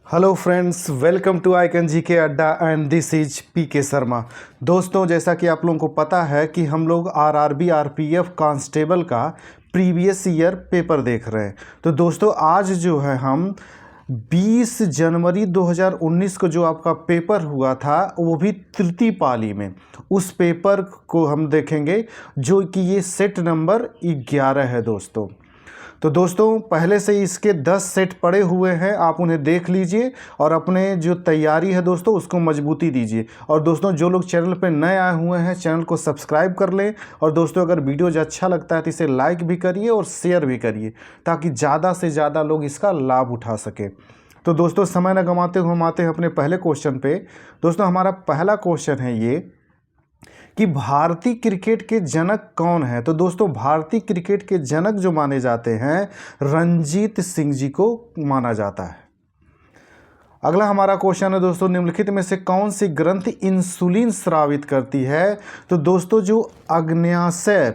Hello friends, welcome to Icon जी के अड्डा एंड दिस इज पी के शर्मा। दोस्तों, जैसा कि आप लोगों को पता है कि हम लोग आरआरबी आरपीएफ कांस्टेबल का प्रीवियस ईयर पेपर देख रहे हैं। तो दोस्तों, आज जो है हम 20 जनवरी 2019 को जो आपका पेपर हुआ था, वो भी तृतीय पाली में, उस पेपर को हम देखेंगे जो कि ये सेट नंबर 11 है दोस्तों। तो दोस्तों, पहले से ही इसके 10 सेट पड़े हुए हैं, आप उन्हें देख लीजिए और अपने जो तैयारी है दोस्तों उसको मजबूती दीजिए। और दोस्तों, जो लोग चैनल पर नए आए हुए हैं चैनल को सब्सक्राइब कर लें। और दोस्तों, अगर वीडियो जो अच्छा लगता है तो इसे लाइक भी करिए और शेयर भी करिए ताकि ज़्यादा से ज़्यादा लोग इसका लाभ उठा सकें। तो दोस्तों, समय न गंवाते हुए हम आते हैं अपने पहले क्वेश्चन पे। दोस्तों, हमारा पहला क्वेश्चन है ये कि भारतीय क्रिकेट के जनक कौन है। तो दोस्तों, भारतीय क्रिकेट के जनक जो माने जाते हैं, रणजीत सिंह जी को माना जाता है। अगला हमारा क्वेश्चन है दोस्तों, निम्नलिखित में से कौन सी ग्रंथि इंसुलिन स्रावित करती है। तो दोस्तों, जो अग्न्याशय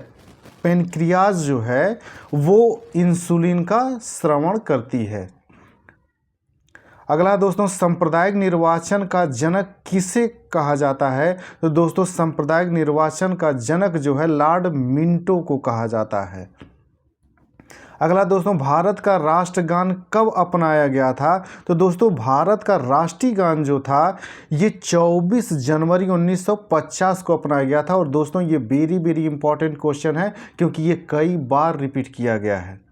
पेनक्रियाज जो है वो इंसुलिन का स्रावण करती है। अगला दोस्तों, सांप्रदायिक निर्वाचन का जनक किसे कहा जाता है। तो दोस्तों, सांप्रदायिक निर्वाचन का जनक जो है लॉर्ड मिंटो को कहा जाता है। अगला दोस्तों, भारत का राष्ट्रगान कब अपनाया गया था। तो दोस्तों, भारत का राष्ट्रीय गान जो था ये 24 जनवरी 1950 को अपनाया गया था। और दोस्तों, ये वेरी इंपॉर्टेंट क्वेश्चन है क्योंकि ये कई बार रिपीट किया गया है।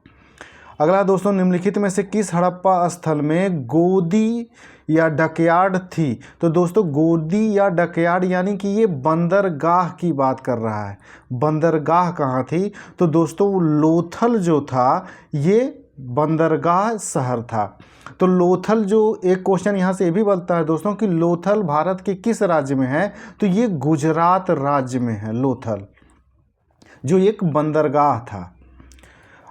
अगला दोस्तों, निम्नलिखित में से किस हड़प्पा स्थल में गोदी या डकयार्ड थी। तो दोस्तों, गोदी या डकयार्ड यानी कि ये बंदरगाह की बात कर रहा है। बंदरगाह कहाँ थी। तो दोस्तों, लोथल जो था ये बंदरगाह शहर था। तो लोथल, जो एक क्वेश्चन यहाँ से ये भी बनता है दोस्तों कि लोथल भारत के किस राज्य में है। तो ये गुजरात राज्य में है लोथल, जो एक बंदरगाह था।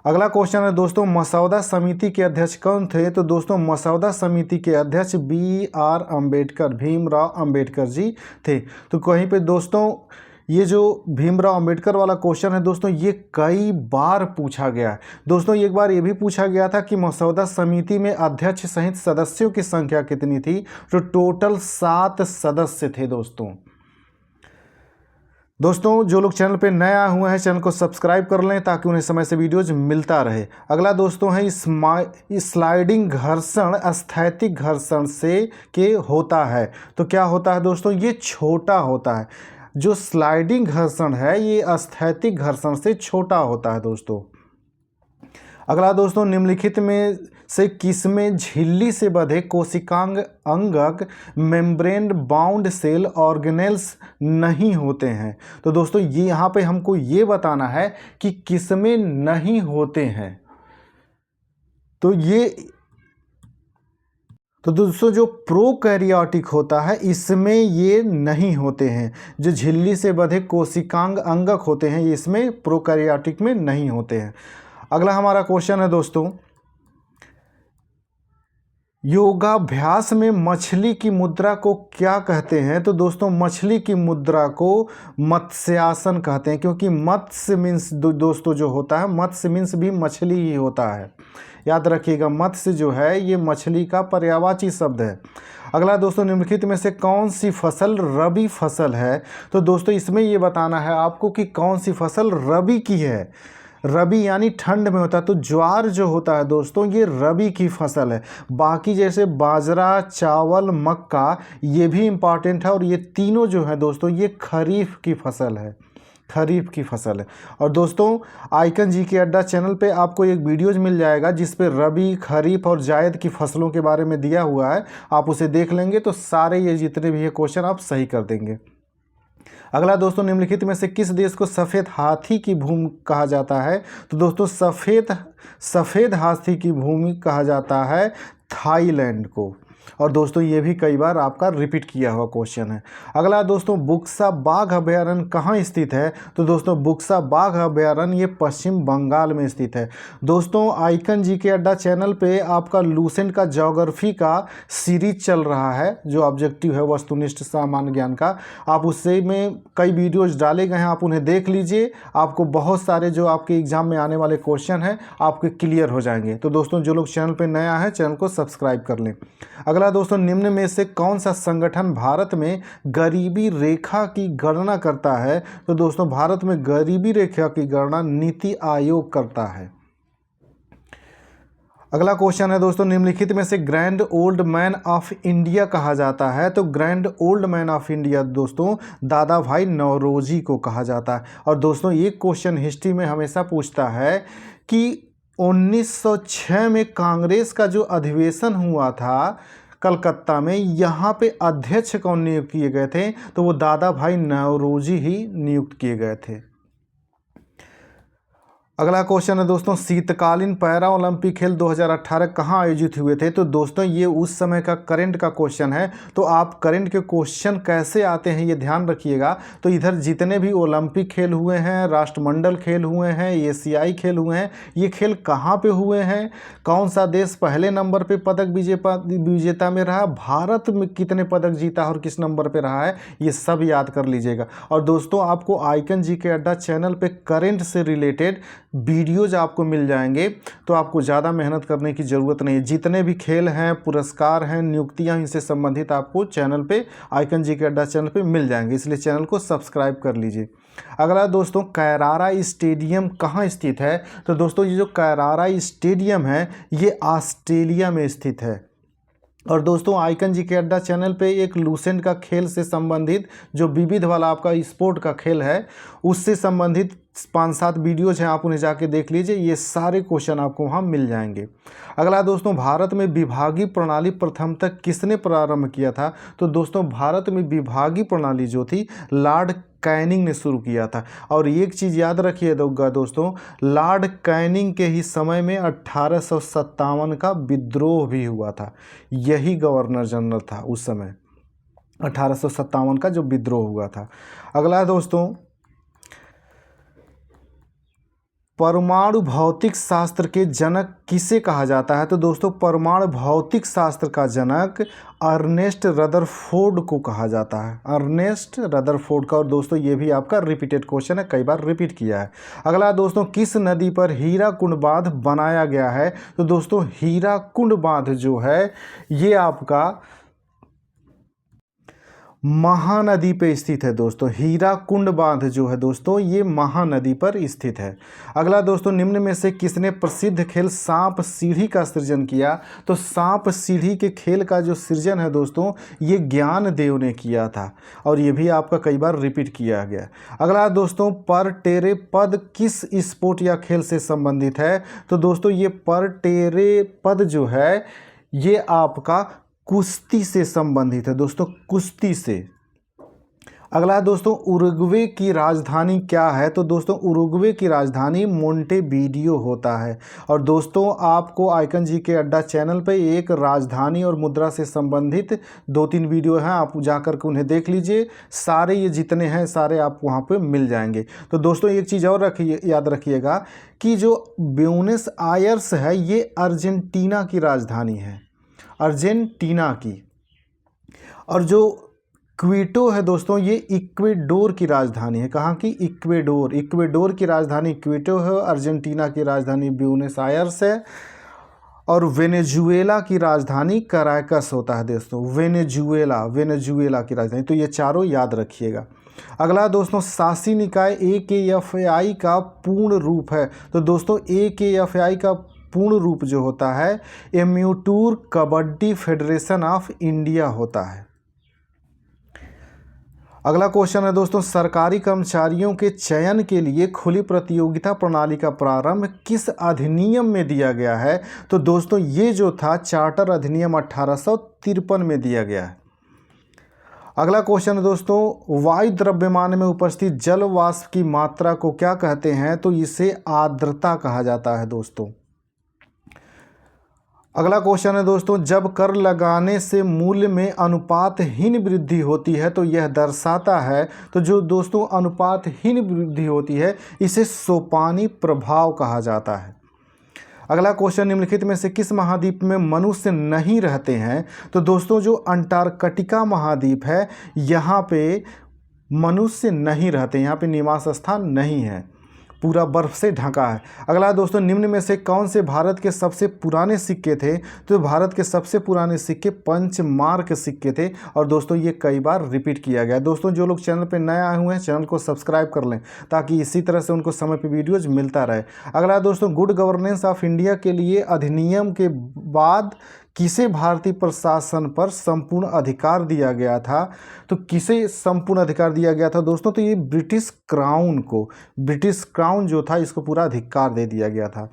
अगला क्वेश्चन है दोस्तों, मसौदा समिति के अध्यक्ष कौन थे। तो दोस्तों, मसौदा समिति के अध्यक्ष BR अम्बेडकर, भीमराव अम्बेडकर जी थे। तो कहीं पे दोस्तों, ये जो भीमराव अम्बेडकर वाला क्वेश्चन है दोस्तों, ये कई बार पूछा गया है। दोस्तों, एक बार ये भी पूछा गया था कि मसौदा समिति में अध्यक्ष सहित सदस्यों की संख्या कितनी थी। तो टोटल 7 सदस्य थे दोस्तों। जो लोग चैनल पे नए आए हुए हैं चैनल को सब्सक्राइब कर लें ताकि उन्हें समय से वीडियोज मिलता रहे। अगला दोस्तों है स्लाइडिंग घर्षण स्थैतिक घर्षण से के होता है। तो क्या होता है दोस्तों, ये छोटा होता है। जो स्लाइडिंग घर्षण है ये स्थैतिक घर्षण से छोटा होता है दोस्तों। अगला दोस्तों, निम्नलिखित में से किसमें झिल्ली से बंधे कोशिकांग अंगक मेम्ब्रेन बाउंड सेल ऑर्गेनेल्स नहीं होते हैं। तो दोस्तों, ये यहाँ पे हमको ये बताना है कि किसमें नहीं होते हैं। तो दोस्तों, जो प्रोकैरियोटिक होता है इसमें ये नहीं होते हैं। जो झिल्ली से बंधे कोशिकांग अंगक होते हैं ये इसमें प्रोकैरियोटिक में नहीं होते हैं। अगला हमारा क्वेश्चन है दोस्तों, योगाभ्यास में मछली की मुद्रा को क्या कहते हैं। तो दोस्तों, मछली की मुद्रा को मत्स्यासन कहते हैं, क्योंकि मत्स्य मीन्स दोस्तों जो होता है, मत्स्य मीन्स भी मछली ही होता है। याद रखिएगा, मत्स्य जो है ये मछली का पर्यायवाची शब्द है। अगला दोस्तों, निम्नलिखित में से कौन सी फसल रबी फसल है। तो दोस्तों, इसमें ये बताना है आपको कि कौन सी फसल रबी की है। रबी यानी ठंड में होता है। तो ज्वार जो होता है दोस्तों ये रबी की फसल है। बाकी जैसे बाजरा, चावल, मक्का ये भी इम्पॉर्टेंट है। और ये तीनों जो है दोस्तों ये खरीफ की फसल है, खरीफ की फसल है। और दोस्तों, आइकन जी के अड्डा चैनल पे आपको एक वीडियोज मिल जाएगा जिस पे रबी, खरीफ और जायद की फसलों के बारे में दिया हुआ है। आप उसे देख लेंगे तो सारे ये जितने भी ये क्वेश्चन आप सही कर देंगे। अगला दोस्तों, निम्नलिखित में से किस देश को सफ़ेद हाथी की भूमि कहा जाता है। तो दोस्तों, सफ़ेद हाथी की भूमि कहा जाता है थाईलैंड को। और दोस्तों, ये भी कई बार आपका रिपीट किया हुआ क्वेश्चन है। अगला दोस्तों, बुक्सा बाघ अभयारण्य कहाँ स्थित है। तो दोस्तों, बुक्सा बाघ अभयारण्य ये पश्चिम बंगाल में स्थित है। दोस्तों, आइकन जी के अड्डा चैनल पे आपका लूसेंट का ज्योग्राफी का सीरीज चल रहा है, जो ऑब्जेक्टिव है वस्तुनिष्ठ सामान्य ज्ञान का। आप उससे में कई वीडियोज डाले गए हैं, आप उन्हें देख लीजिए। आपको बहुत सारे जो आपके एग्जाम में आने वाले क्वेश्चन हैं आपके क्लियर हो जाएंगे। तो दोस्तों, जो लोग चैनल पर नया है चैनल को सब्सक्राइब कर लें। अगला दोस्तों, निम्न में से कौन सा संगठन भारत में गरीबी रेखा की गणना करता है? तो दोस्तों भारत में गरीबी रेखा की गणना नीति आयोग करता है। अगला क्वेश्चन है दोस्तों, निम्नलिखित में से grand old man of India कहा जाता है? तो grand old man of India दोस्तों दादा भाई नौरोजी को कहा जाता है। और दोस्तों ये क्वेश्चन हिस्ट्री में हमेशा पूछता है कि 1906 में कांग्रेस का जो अधिवेशन हुआ था कलकत्ता में, यहाँ पे अध्यक्ष कौन नियुक्त किए गए थे? तो वो दादा भाई नौरोजी ही नियुक्त किए गए थे। अगला क्वेश्चन है दोस्तों, शीतकालीन पैरा ओलंपिक खेल 2018 कहाँ आयोजित हुए थे? तो दोस्तों ये उस समय का करंट का क्वेश्चन है, तो आप करंट के क्वेश्चन कैसे आते हैं ये ध्यान रखिएगा। तो इधर जितने भी ओलंपिक खेल हुए हैं, राष्ट्रमंडल खेल हुए हैं, एशियाई खेल हुए हैं, ये खेल कहाँ पे हुए हैं, कौन सा देश पहले नंबर पे पदक विजेता में रहा, भारत में कितने पदक जीता और किस नंबर पे रहा है, ये सब याद कर लीजिएगा। और दोस्तों आपको आइकन जीके अड्डा चैनल पे करंट से रिलेटेड वीडियोज आपको मिल जाएंगे, तो आपको ज़्यादा मेहनत करने की ज़रूरत नहीं है। जितने भी खेल हैं, पुरस्कार हैं, नियुक्तियां, इनसे संबंधित आपको चैनल पे आइकन जीके अड्डा चैनल पे मिल जाएंगे, इसलिए चैनल को सब्सक्राइब कर लीजिए। अगला दोस्तों, कैरारा स्टेडियम कहाँ स्थित है? तो दोस्तों ये जो कैरारा स्टेडियम है ये ऑस्ट्रेलिया में स्थित है। और दोस्तों आइकन जीके अड्डा चैनल पे एक लूसेंट का खेल से संबंधित जो विविध वाला आपका स्पोर्ट का खेल है उससे संबंधित 5-7 वीडियोज हैं, आप उन्हें जाके देख लीजिए, ये सारे क्वेश्चन आपको वहाँ मिल जाएंगे। अगला दोस्तों, भारत में विभागीय प्रणाली प्रथम तक किसने प्रारंभ किया था? तो दोस्तों भारत में विभागीय प्रणाली जो थी लॉर्ड कैनिंग ने शुरू किया था। और एक चीज़ याद रखिएगा दोस्तों, लॉर्ड कैनिंग के ही समय में 1857 का विद्रोह भी हुआ था, यही गवर्नर जनरल था उस समय, 1857 का जो विद्रोह हुआ था। अगला दोस्तों, परमाणु भौतिक शास्त्र के जनक किसे कहा जाता है? तो दोस्तों परमाणु भौतिक शास्त्र का जनक अर्नेस्ट रदरफोर्ड को कहा जाता है, अर्नेस्ट रदरफोर्ड का। और दोस्तों ये भी आपका रिपीटेड क्वेश्चन है, कई बार रिपीट किया है। अगला दोस्तों, किस नदी पर हीराकुंड बांध बनाया गया है? तो दोस्तों हीराकुंड बांध जो है ये आपका महानदी पे स्थित है दोस्तों। हीराकुंड बांध जो है दोस्तों ये महानदी पर स्थित है। अगला दोस्तों, निम्न में से किसने प्रसिद्ध खेल सांप सीढ़ी का सृजन किया? तो सांप सीढ़ी के खेल का जो सृजन है दोस्तों ये ज्ञानदेव ने किया था, और ये भी आपका कई बार रिपीट किया गया। अगला दोस्तों, पर टेरे पद किस स्पोर्ट या खेल से संबंधित है? तो दोस्तों ये पर टेरे पद जो है ये आपका कुश्ती से संबंधित है दोस्तों, कुश्ती से। अगला दोस्तों, उरुग्वे की राजधानी क्या है? तो दोस्तों उरुग्वे की राजधानी मोंटेवीडियो होता है। और दोस्तों आपको आइकन जीके अड्डा चैनल पे एक राजधानी और मुद्रा से संबंधित 2-3 वीडियो हैं, आप जाकर के उन्हें देख लीजिए, सारे ये जितने हैं सारे आपको वहाँ पे मिल जाएंगे। तो दोस्तों एक चीज़ और याद रखिएगा कि जो ब्यूनस आयर्स है ये अर्जेंटीना की राजधानी है, अर्जेंटीना की। और जो क्विटो है दोस्तों ये इक्वेडोर की राजधानी है। कहाँ की? इक्वेडोर, इक्वेडोर की राजधानी क्विटो है, अर्जेंटीना की राजधानी ब्यूनस आयर्स है, और वेनेजुएला की राजधानी कराकस होता है दोस्तों, वेनेजुएला की राजधानी। तो ये चारों याद रखिएगा। अगला दोस्तों, शासी निकाय AKFI का पूर्ण रूप है? तो दोस्तों AKFI का पूर्ण रूप जो होता है एम्यूटूर कबड्डी फेडरेशन ऑफ इंडिया होता है। अगला क्वेश्चन है दोस्तों, सरकारी कर्मचारियों के चयन के लिए खुली प्रतियोगिता प्रणाली का प्रारंभ किस अधिनियम में दिया गया है? तो दोस्तों ये जो था चार्टर अधिनियम 1853 में दिया गया है। अगला क्वेश्चन है दोस्तों, वायु द्रव्यमान में उपस्थित जल वाष्प की मात्रा को क्या कहते हैं? तो इसे आर्द्रता कहा जाता है दोस्तों। अगला क्वेश्चन है दोस्तों, जब कर लगाने से मूल्य में अनुपातहीन वृद्धि होती है तो यह दर्शाता है, तो जो दोस्तों अनुपातहीन वृद्धि होती है इसे सोपानी प्रभाव कहा जाता है। अगला क्वेश्चन, निम्नलिखित में से किस महाद्वीप में मनुष्य नहीं रहते हैं? तो दोस्तों जो अंटार्कटिका महाद्वीप है यहाँ पे मनुष्य नहीं रहते, यहाँ पे निवास स्थान नहीं है। पूरा बर्फ़ से ढका है। अगला दोस्तों, निम्न में से कौन से भारत के सबसे पुराने सिक्के थे? तो भारत के सबसे पुराने सिक्के पंचमार्क सिक्के थे। और दोस्तों ये कई बार रिपीट किया गया। दोस्तों जो लोग चैनल पर नए आए हुए हैं चैनल को सब्सक्राइब कर लें ताकि इसी तरह से उनको समय पर वीडियोज़ मिलता रहे। अगला दोस्तों, गुड गवर्नेंस ऑफ इंडिया के लिए अधिनियम के बाद किसे भारतीय प्रशासन पर संपूर्ण अधिकार दिया गया था? तो किसे संपूर्ण अधिकार दिया गया था दोस्तों? तो ये ब्रिटिश क्राउन को, ब्रिटिश क्राउन जो था इसको पूरा अधिकार दे दिया गया था।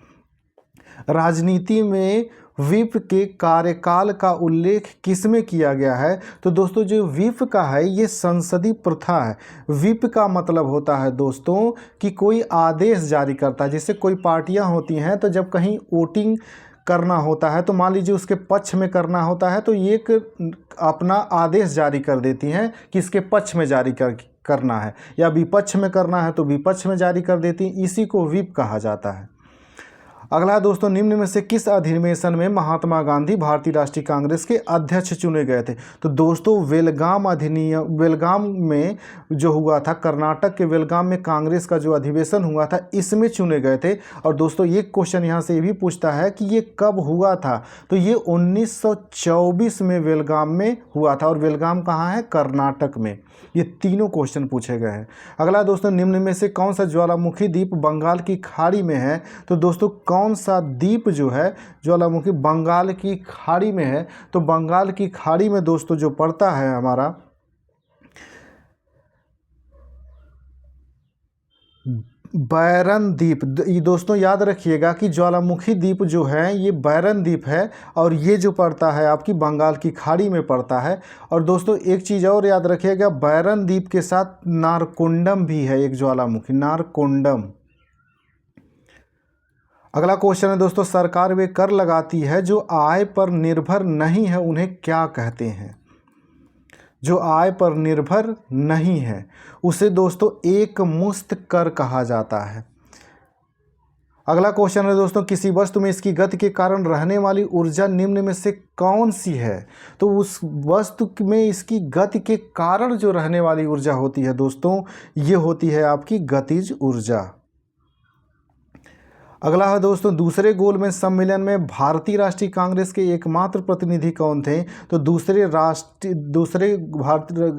राजनीति में व्हिप के कार्यकाल का उल्लेख किसमें किया गया है? तो दोस्तों जो व्हिप का है ये संसदीय प्रथा है। व्हिप का मतलब होता है दोस्तों कि कोई आदेश जारी करता है। जैसे कोई पार्टियां होती हैं तो जब कहीं वोटिंग करना होता है तो मान लीजिए उसके पक्ष में करना होता है तो ये एक अपना आदेश जारी कर देती हैं कि इसके पक्ष में जारी करना है, या विपक्ष में करना है तो विपक्ष में जारी कर देती हैं। इसी को व्हिप कहा जाता है। अगला दोस्तों, निम्न में से किस अधिवेशन में महात्मा गांधी भारतीय राष्ट्रीय कांग्रेस के अध्यक्ष चुने गए थे? तो दोस्तों बेलगाम में जो हुआ था, कर्नाटक के बेलगाम में कांग्रेस का जो अधिवेशन हुआ था इसमें चुने गए थे। और दोस्तों ये क्वेश्चन यहाँ से ये भी पूछता है कि ये कब हुआ था? तो ये 1924 में बेलगाम में हुआ था। और बेलगाम कहाँ है? कर्नाटक में। ये तीनों क्वेश्चन पूछे गए हैं। अगला दोस्तों, निम्न में से कौन सा ज्वालामुखी द्वीप बंगाल की खाड़ी में है? तो दोस्तों कौन सा द्वीप जो है ज्वालामुखी बंगाल की खाड़ी में है? तो बंगाल की खाड़ी में दोस्तों जो पड़ता है हमारा बैरन द्वीप। ये दोस्तों याद रखिएगा कि ज्वालामुखी द्वीप जो है ये बैरन द्वीप है और ये जो पड़ता है आपकी बंगाल की खाड़ी में पड़ता है। और दोस्तों एक चीज़ और याद रखिएगा, बैरन द्वीप के साथ नारकोंडम भी है एक ज्वालामुखी, नारकोंडम। अगला क्वेश्चन है दोस्तों, सरकार वे कर लगाती है जो आय पर निर्भर नहीं है उन्हें क्या कहते हैं? जो आय पर निर्भर नहीं है उसे दोस्तों एक मुश्त कर कहा जाता है। अगला क्वेश्चन है दोस्तों, किसी वस्तु में इसकी गति के कारण रहने वाली ऊर्जा निम्न में से कौन सी है? तो उस वस्तु में इसकी गति के कारण जो रहने वाली ऊर्जा होती है दोस्तों ये होती है आपकी गतिज ऊर्जा। अगला है दोस्तों, दूसरे गोलमेज सम्मेलन में भारतीय राष्ट्रीय कांग्रेस के एकमात्र प्रतिनिधि कौन थे? तो दूसरे भारतीय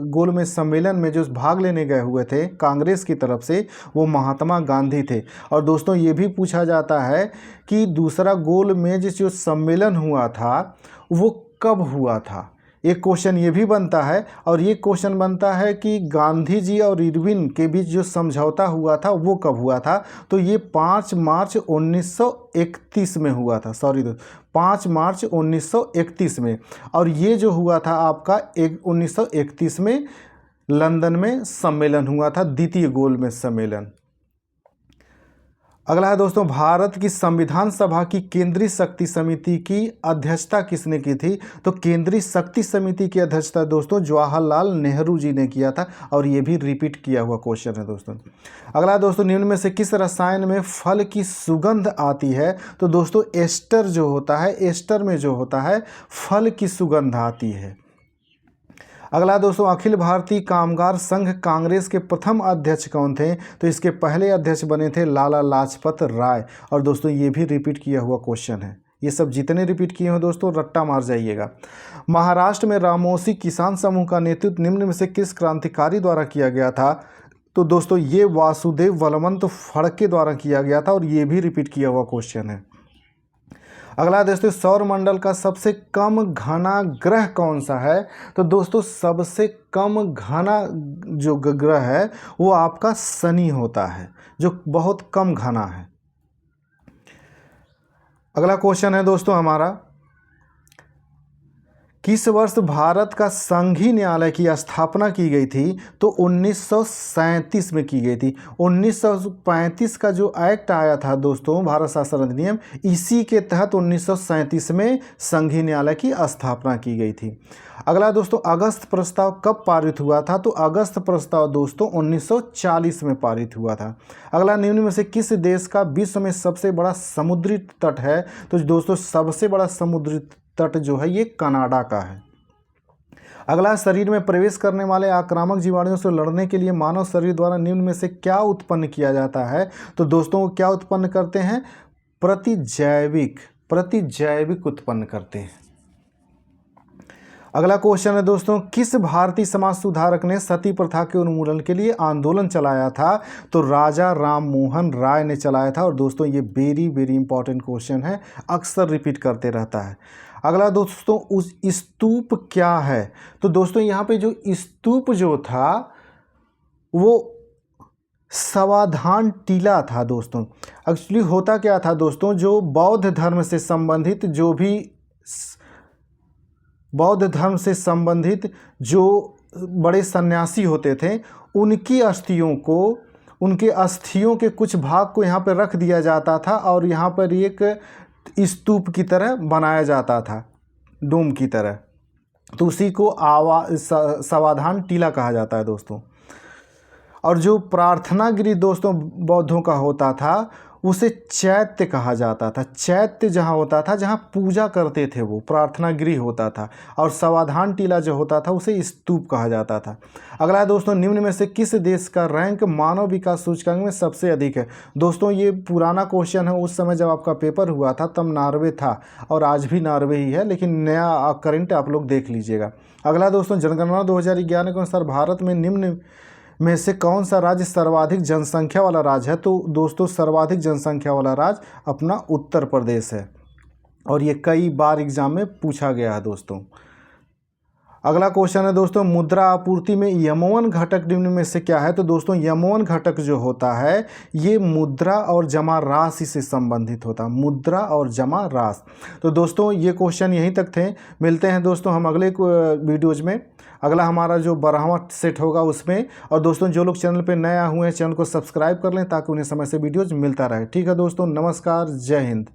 गोलमेज सम्मेलन में जो भाग लेने गए हुए थे कांग्रेस की तरफ से वो महात्मा गांधी थे। और दोस्तों ये भी पूछा जाता है कि दूसरा गोलमेज जो सम्मेलन हुआ था वो कब हुआ था? एक क्वेश्चन ये भी बनता है। और ये क्वेश्चन बनता है कि गांधी जी और इरविन के बीच जो समझौता हुआ था वो कब हुआ था? तो ये 5 मार्च 1931 में हुआ था। 5 मार्च 1931 में। और ये जो हुआ था आपका 1931 में लंदन में सम्मेलन हुआ था, द्वितीय गोलमेज सम्मेलन। अगला है दोस्तों, भारत की संविधान सभा की केंद्रीय शक्ति समिति की अध्यक्षता किसने की थी? तो केंद्रीय शक्ति समिति की अध्यक्षता दोस्तों जवाहरलाल नेहरू जी ने किया था। और ये भी रिपीट किया हुआ क्वेश्चन है दोस्तों। अगला दोस्तों, निम्न में से किस रसायन में फल की सुगंध आती है? तो दोस्तों एस्टर जो होता है, एस्टर में जो होता है फल की सुगंध आती है। अगला दोस्तों, अखिल भारतीय कामगार संघ कांग्रेस के प्रथम अध्यक्ष कौन थे? तो इसके पहले अध्यक्ष बने थे लाला लाजपत राय। और दोस्तों ये भी रिपीट किया हुआ क्वेश्चन है। ये सब जितने रिपीट किए हो दोस्तों रट्टा मार जाइएगा। महाराष्ट्र में रामोसी किसान समूह का नेतृत्व निम्न में से किस क्रांतिकारी द्वारा किया गया था? तो दोस्तों ये वासुदेव बलवंत फड़के द्वारा किया गया था। और ये भी रिपीट किया हुआ क्वेश्चन है। अगला दोस्तों, सौरमंडल का सबसे कम घना ग्रह कौन सा है? तो दोस्तों सबसे कम घना जो ग्रह है वो आपका शनि होता है जो बहुत कम घना है। अगला क्वेश्चन है दोस्तों हमारा, किस वर्ष भारत का संघीय न्यायालय की स्थापना की गई थी? तो 1937 में की गई थी। 1935 का जो एक्ट आया था दोस्तों भारत शासन अधिनियम, इसी के तहत 1937 में संघीय न्यायालय की स्थापना की गई थी। अगला दोस्तों, अगस्त प्रस्ताव कब पारित हुआ था? तो अगस्त प्रस्ताव दोस्तों 1940 में पारित हुआ था। अगला, निम्न में से किस देश का विश्व में सबसे बड़ा समुद्री तट है? तो दोस्तों सबसे बड़ा समुद्री तट जो है ये कनाडा का है। अगला, शरीर में प्रवेश करने वाले आक्रामक जीवाणुओं से लड़ने के लिए मानव शरीर द्वारा निम्न में से क्या उत्पन्न किया जाता है? तो दोस्तों क्या उत्पन्न करते हैं? प्रतिजैविक उत्पन्न करते हैं। अगला क्वेश्चन है दोस्तों, किस भारतीय समाज सुधारक ने सती प्रथा के उन्मूलन के लिए आंदोलन चलाया था? तो राजा राम मोहन राय ने चलाया था। और दोस्तों ये वेरी वेरी इंपॉर्टेंट क्वेश्चन है, अक्सर रिपीट करते रहता है। अगला दोस्तों, उस स्तूप क्या है? तो दोस्तों यहाँ पे जो स्तूप जो था वो सावधान टीला था। दोस्तों एक्चुअली होता क्या था दोस्तों, जो बौद्ध धर्म से संबंधित जो बड़े सन्यासी होते थे, उनकी उनके अस्थियों के कुछ भाग को यहाँ पर रख दिया जाता था और यहाँ पर एक स्तूप की तरह बनाया जाता था, डोम की तरह। तो उसी को सावधान टीला कहा जाता है दोस्तों। और जो प्रार्थना गृह दोस्तों बौद्धों का होता था, उसे चैत्य कहा जाता था। चैत्य जहाँ होता था, जहाँ पूजा करते थे, वो प्रार्थना गृह होता था। और सावधान टीला जो होता था उसे स्तूप कहा जाता था। अगला है दोस्तों, निम्न में से किस देश का रैंक मानव विकास सूचकांक में सबसे अधिक है? दोस्तों ये पुराना क्वेश्चन है, उस समय जब आपका पेपर हुआ था तब नॉर्वे था और आज भी नॉर्वे ही है, लेकिन नया करंट आप लोग देख लीजिएगा। अगला दोस्तों, जनगणना 2011 के अनुसार भारत में निम्न में से कौन सा राज्य सर्वाधिक जनसंख्या वाला राज्य है? तो दोस्तों सर्वाधिक जनसंख्या वाला राज्य अपना उत्तर प्रदेश है और ये कई बार एग्जाम में पूछा गया है दोस्तों। अगला क्वेश्चन है दोस्तों, मुद्रा आपूर्ति में यमोवन घटक निम्न में से क्या है? तो दोस्तों यमोवन घटक जो होता है ये मुद्रा और जमा राशि से संबंधित होता है, मुद्रा और जमा राशि। तो दोस्तों ये क्वेश्चन यहीं तक थे। मिलते हैं दोस्तों हम अगले वीडियोज में। अगला हमारा जो 12वां सेट होगा उसमें। और दोस्तों जो लोग चैनल पर नए हुए हैं चैनल को सब्सक्राइब कर लें ताकि उन्हें समय से वीडियोज मिलता रहे। ठीक है दोस्तों, नमस्कार, जय हिंद।